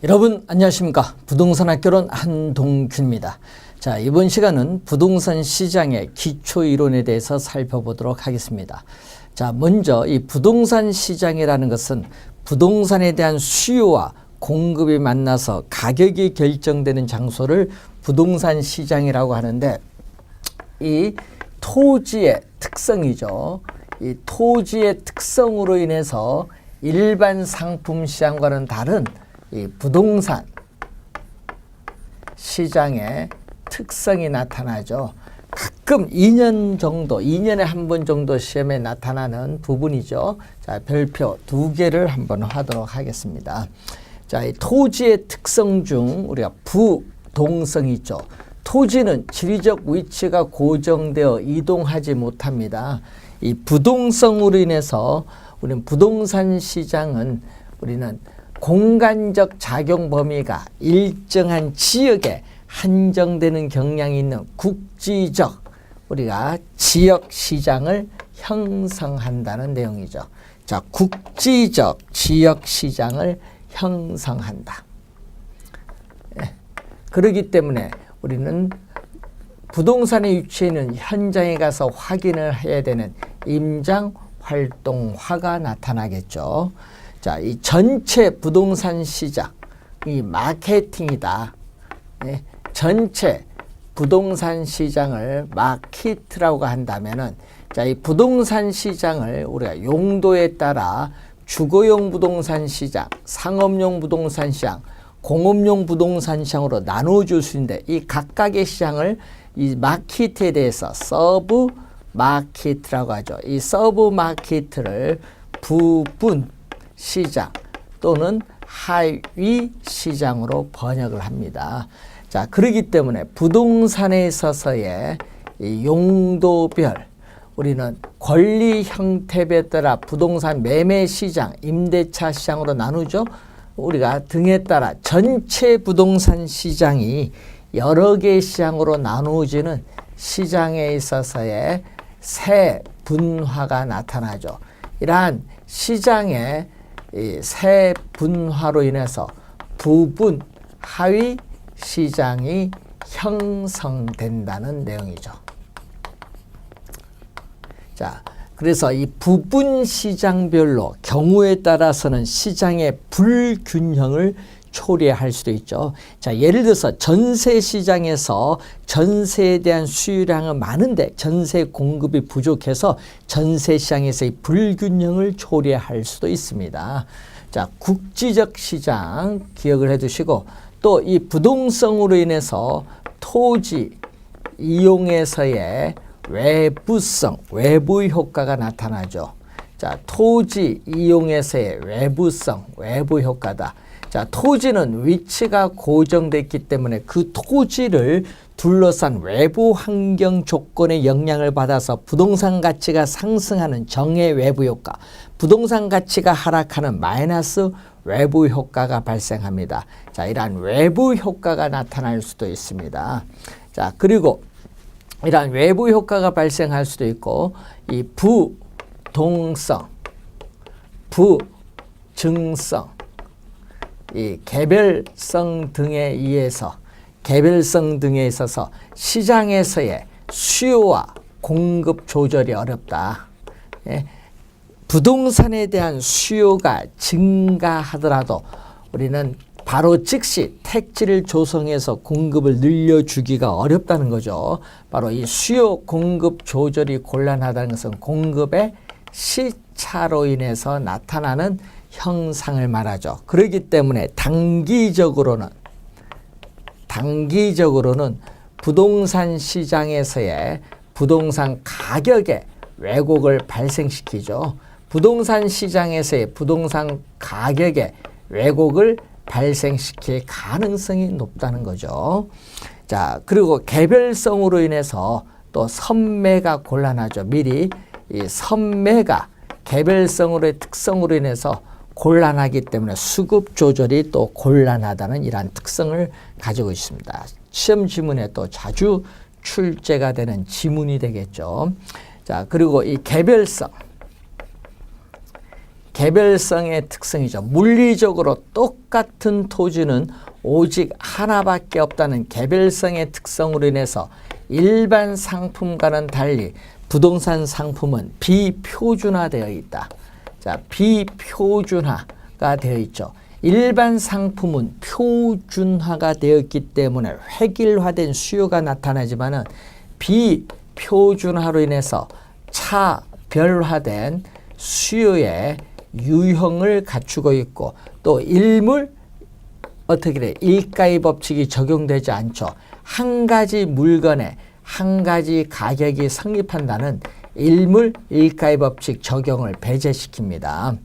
여러분 안녕하십니까. 부동산 학교론 한동규입니다. 자, 이번 시간은 부동산 시장의 기초 이론에 대해서 살펴보도록 하겠습니다. 자, 먼저 이 부동산 시장이라는 것은 부동산에 대한 수요와 공급이 만나서 가격이 결정되는 장소를 부동산 시장이라고 하는데, 이 토지의 특성이죠. 이 토지의 특성으로 인해서 일반 상품 시장과는 다른 이 부동산 시장의 특성이 나타나죠. 가끔 2년 정도, 2년에 한 번 정도 시험에 나타나는 부분이죠. 자, 별표 2개를 한번 하도록 하겠습니다. 자, 이 토지의 특성 중 우리가 부동성이 있죠. 토지는 지리적 위치가 고정되어 이동하지 못합니다. 이 부동성으로 인해서 우리는 부동산 시장은 우리는 공간적 작용 범위가 일정한 지역에 한정되는 경향이 있는 국지적 우리가 지역 시장을 형성한다는 내용이죠. 자, 국지적 지역 시장을 형성한다. 예. 그렇기 때문에 우리는 부동산에 위치해 있는 현장에 가서 확인을 해야 되는 임장 활동화가 나타나겠죠. 자, 이 전체 부동산 시장, 이 마케팅이다. 네, 전체 부동산 시장을 마케트라고 한다면은, 자, 이 부동산 시장을 우리가 용도에 따라 주거용 부동산 시장, 상업용 부동산 시장, 공업용 부동산 시장으로 나누어줄 수 있는데, 이 각각의 시장을 이 마케트에 대해서 서브 마케트라고 하죠. 이 서브 마케트를 부분 시장 또는 하위 시장으로 번역을 합니다. 자, 그렇기 때문에 부동산에 있어서의 이 용도별 우리는 권리 형태에 따라 부동산 매매 시장, 임대차 시장으로 나누죠. 우리가 등에 따라 전체 부동산 시장이 여러 개의 시장으로 나누어지는 시장에 있어서의 세 분화가 나타나죠. 이러한 시장의 이 세 분화로 인해서 부분 하위 시장이 형성된다는 내용이죠. 자, 그래서 이 부분 시장별로 경우에 따라서는 시장의 불균형을 초래할 수도 있죠. 자, 예를 들어서 전세 시장에서 전세에 대한 수요량은 많은데 전세 공급이 부족해서 전세 시장에서의 불균형을 초래할 수도 있습니다. 자, 국지적 시장 기억을 해 두시고, 또 이 부동성으로 인해서 토지 이용에서의 외부성, 외부 효과가 나타나죠. 자, 토지 이용에서의 외부성, 외부 효과다. 자, 토지는 위치가 고정됐기 때문에 그 토지를 둘러싼 외부 환경 조건의 영향을 받아서 부동산 가치가 상승하는 정의 외부 효과, 부동산 가치가 하락하는 마이너스 외부 효과가 발생합니다. 자, 이러한 외부 효과가 나타날 수도 있습니다. 자, 그리고 이러한 외부 효과가 발생할 수도 있고, 이 부동성, 부증성, 이 개별성 등에 의해서 개별성 등에 있어서 시장에서의 수요와 공급 조절이 어렵다. 예. 부동산에 대한 수요가 증가하더라도 우리는 바로 즉시 택지를 조성해서 공급을 늘려주기가 어렵다는 거죠. 바로 이 수요 공급 조절이 곤란하다는 것은 공급의 시차로 인해서 나타나는 형상을 말하죠. 그렇기 때문에 단기적으로는 부동산 시장에서의 부동산 가격의 왜곡을 발생시키죠. 부동산 시장에서의 부동산 가격의 왜곡을 발생시킬 가능성이 높다는 거죠. 자, 그리고 개별성으로 인해서 또 선매가 곤란하죠. 미리 이 선매가 개별성으로의 특성으로 인해서 곤란하기 때문에 수급 조절이 또 곤란하다는 이러한 특성을 가지고 있습니다. 시험 지문에 또 자주 출제가 되는 지문이 되겠죠. 자, 그리고 이 개별성 개별성의 특성이죠. 물리적으로 똑같은 토지는 오직 하나밖에 없다는 개별성의 특성으로 인해서 일반 상품과는 달리 부동산 상품은 비표준화되어 있다. 자, 비표준화가 되어 있죠. 일반 상품은 표준화가 되어 있기 때문에 획일화된 수요가 나타나지만은 비표준화로 인해서 차별화된 수요의 유형을 갖추고 있고 또 어떻게 돼? 일가의 법칙이 적용되지 않죠. 한 가지 물건에 한 가지 가격이 성립한다는 일가의 법칙 적용을 배제시킵니다.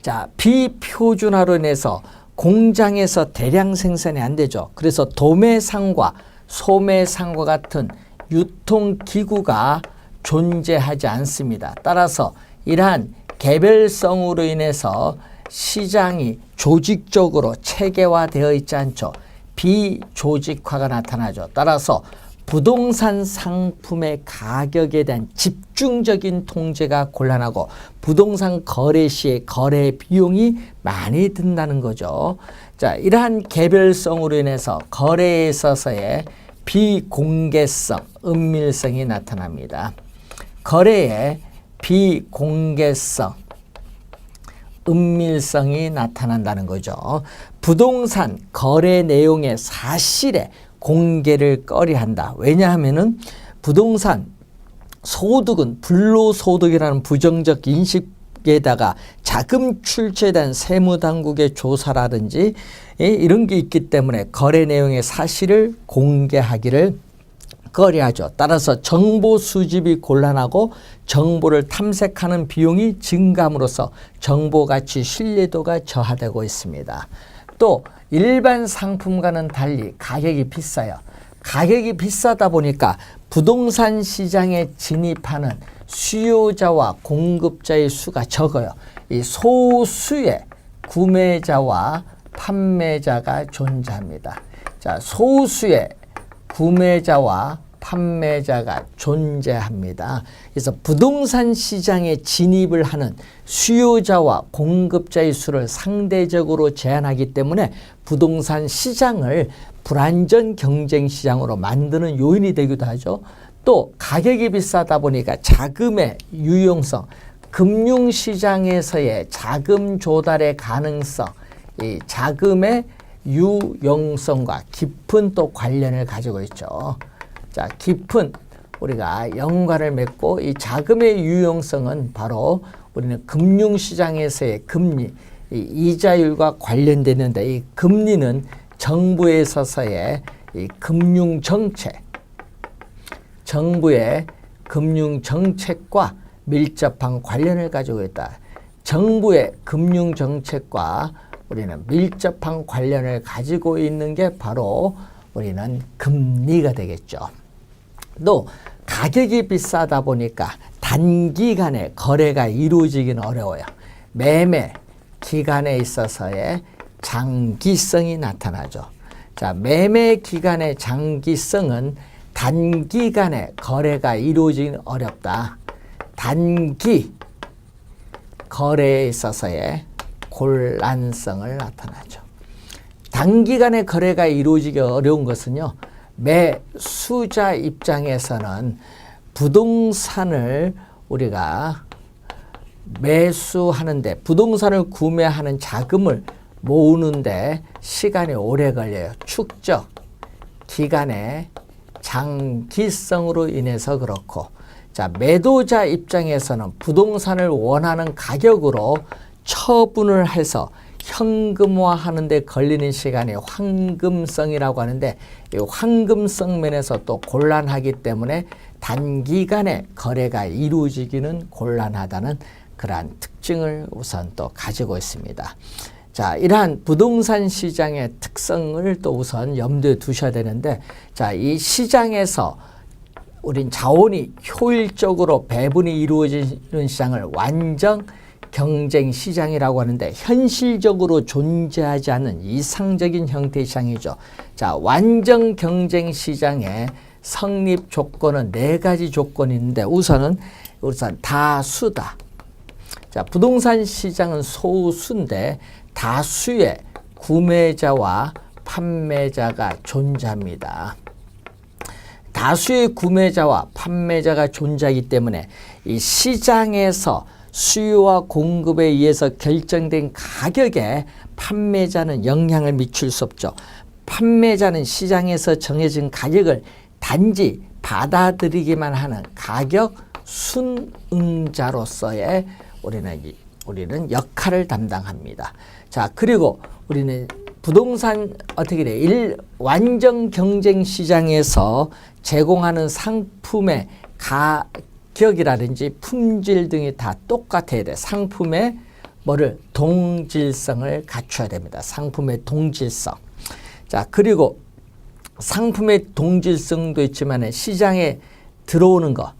자, 비표준화로 인해서 공장에서 대량 생산이 안 되죠. 그래서 도매상과 소매상과 같은 유통기구가 존재하지 않습니다. 따라서 이러한 개별성으로 인해서 시장이 조직적으로 체계화되어 있지 않죠. 비조직화가 나타나죠. 따라서 부동산 상품의 가격에 대한 집중적인 통제가 곤란하고 부동산 거래 시에 거래 비용이 많이 든다는 거죠. 자, 이러한 개별성으로 인해서 거래에 있어서의 비공개성, 은밀성이 나타납니다. 거래에 비공개성, 은밀성이 나타난다는 거죠. 부동산 거래 내용의 사실에 공개를 꺼려한다. 왜냐하면은 부동산 소득은 불로소득이라는 부정적 인식에다가 자금 출처에 대한 세무당국의 조사라든지 이런 게 있기 때문에 거래 내용의 사실을 공개하기를 꺼려하죠. 따라서 정보 수집이 곤란하고 정보를 탐색하는 비용이 증감으로써 정보 가치 신뢰도가 저하되고 있습니다. 또 일반 상품과는 달리 가격이 비싸요. 가격이 비싸다 보니까 부동산 시장에 진입하는 수요자와 공급자의 수가 적어요. 이 소수의 구매자와 판매자가 존재합니다. 자, 소수의 구매자와 판매자가 존재합니다. 그래서 부동산 시장에 진입을 하는 수요자와 공급자의 수를 상대적으로 제한하기 때문에 부동산 시장을 불안전 경쟁 시장으로 만드는 요인이 되기도 하죠. 또 가격이 비싸다 보니까 자금의 유용성, 금융시장에서의 자금 조달의 가능성, 이 자금의 유용성과 깊은 또 관련을 가지고 있죠. 자, 깊은 우리가 연관을 맺고 이 자금의 유용성은 바로 우리는 금융시장에서의 금리, 이 이자율과 관련되는데 이 금리는 정부에 있어서의 이 금융정책, 정부의 금융정책과 밀접한 관련을 가지고 있다. 정부의 금융정책과 우리는 밀접한 관련을 가지고 있는 게 바로 우리는 금리가 되겠죠. 또 가격이 비싸다 보니까 단기간에 거래가 이루어지기는 어려워요. 매매 기간에 있어서의 장기성이 나타나죠. 자, 매매 기간의 장기성은 단기간에 거래가 이루어지기는 어렵다. 단기 거래에 있어서의 곤란성을 나타나죠. 단기간에 거래가 이루어지기 어려운 것은요. 매수자 입장에서는 부동산을 우리가 매수하는데 부동산을 구매하는 자금을 모으는데 시간이 오래 걸려요. 축적 기간의 장기성으로 인해서 그렇고, 자, 매도자 입장에서는 부동산을 원하는 가격으로 처분을 해서 현금화하는 데 걸리는 시간이 황금성이라고 하는데 이 황금성 면에서 또 곤란하기 때문에 단기간에 거래가 이루어지기는 곤란하다는 그러한 특징을 우선 또 가지고 있습니다. 자, 이러한 부동산 시장의 특성을 또 우선 염두에 두셔야 되는데, 자, 이 시장에서 우린 자원이 효율적으로 배분이 이루어지는 시장을 완전 경쟁 시장이라고 하는데 현실적으로 존재하지 않는 이상적인 형태의 시장이죠. 자, 완전 경쟁 시장의 성립 조건은 4가지 조건이 있는데 우선 다수다. 자, 자, 부동산 시장은 소수인데 다수의 구매자와 판매자가 존재합니다. 다수의 구매자와 판매자가 존재하기 때문에 이 시장에서 수요와 공급에 의해서 결정된 가격에 판매자는 영향을 미칠 수 없죠. 판매자는 시장에서 정해진 가격을 단지 받아들이기만 하는 가격 순응자로서의 우리는 역할을 담당합니다. 자, 그리고 우리는 부동산 어떻게 돼? 완전 경쟁 시장에서 제공하는 상품의 가격이라든지 품질 등이 다 똑같아야 돼. 상품의 동질성을 갖춰야 됩니다. 상품의 동질성. 자, 그리고 상품의 동질성도 있지만 시장에 들어오는 거,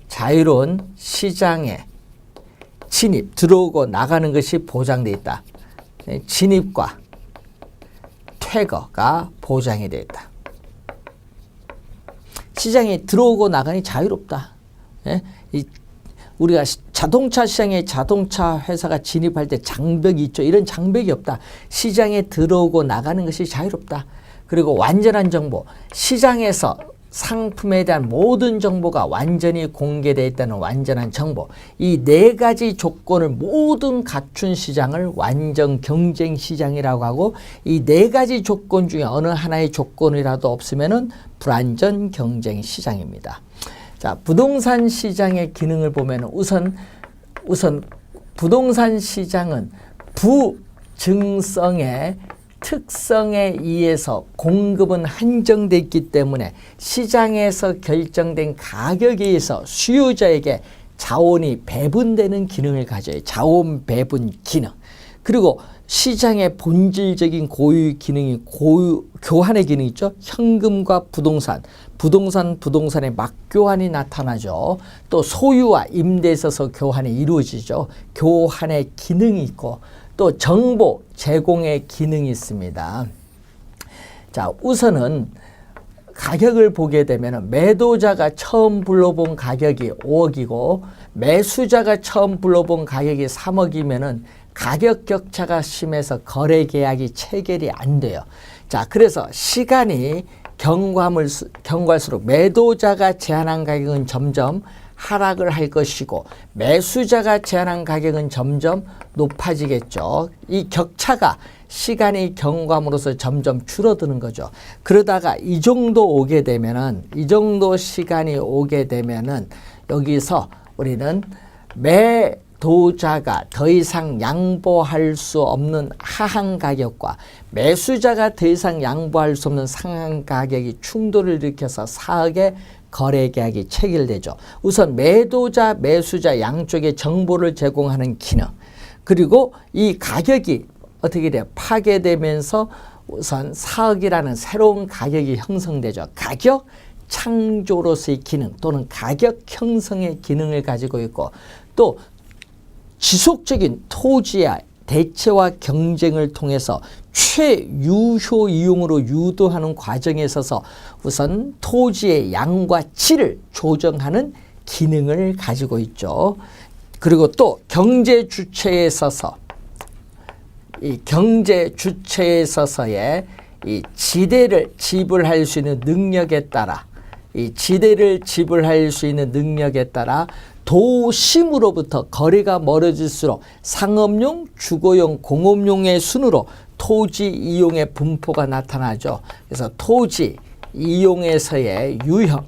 자유로운 시장에 진입, 들어오고 나가는 것이 보장되어 있다. 진입과 퇴거가 보장이 되어 있다. 시장에 들어오고 나가니 자유롭다. 우리가 자동차 시장에 자동차 회사가 진입할 때 장벽이 있죠. 이런 장벽이 없다. 시장에 들어오고 나가는 것이 자유롭다. 그리고 완전한 정보, 시장에서 상품에 대한 모든 정보가 완전히 공개되어 있다는 완전한 정보, 이 네 가지 조건을 모두 갖춘 시장을 완전 경쟁 시장이라고 하고, 이 네 가지 조건 중에 어느 하나의 조건이라도 없으면은 불완전 경쟁 시장입니다. 자, 부동산 시장의 기능을 보면 우선 부동산 시장은 부증성의 특성에 의해서 공급은 한정되어 있기 때문에 시장에서 결정된 가격에 의해서 수요자에게 자원이 배분되는 기능을 가져요. 자원 배분 기능. 그리고 시장의 본질적인 고유 기능이 교환의 기능이 있죠. 현금과 부동산의 맞교환이 나타나죠. 또 소유와 임대에 있어서 교환이 이루어지죠. 교환의 기능이 있고 또 정보 제공의 기능이 있습니다. 자, 우선은 가격을 보게 되면 매도자가 처음 불러본 가격이 5억이고 매수자가 처음 불러본 가격이 3억이면은 가격 격차가 심해서 거래 계약이 체결이 안 돼요. 자, 그래서 시간이 경과할수록 매도자가 제안한 가격은 점점 하락을 할 것이고 매수자가 제안한 가격은 점점 높아지겠죠. 이 격차가 시간이 경과함으로써 점점 줄어드는 거죠. 그러다가 이 정도 시간이 오게 되면은 여기서 우리는 매도자가 더 이상 양보할 수 없는 하한 가격과 매수자가 더 이상 양보할 수 없는 상한 가격이 충돌을 일으켜서 사억의 거래 계약이 체결되죠. 우선 매도자, 매수자 양쪽에 정보를 제공하는 기능. 그리고 이 가격이 어떻게 돼요? 파괴되면서 우선 사억이라는 새로운 가격이 형성되죠. 가격 창조로서의 기능 또는 가격 형성의 기능을 가지고 있고 또 지속적인 토지의 대체와 경쟁을 통해서 최유효 이용으로 유도하는 과정에 있어서 우선 토지의 양과 질을 조정하는 기능을 가지고 있죠. 그리고 또 경제 주체에 있어서 이 지대를 지불할 수 있는 능력에 따라 도심으로부터 거리가 멀어질수록 상업용, 주거용, 공업용의 순으로 토지 이용의 분포가 나타나죠. 그래서 토지 이용에서의 유형을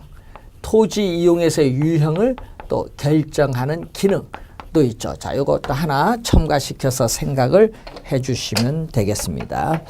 또 결정하는 기능도 있죠. 자, 이것도 하나 첨가시켜서 생각을 해 주시면 되겠습니다.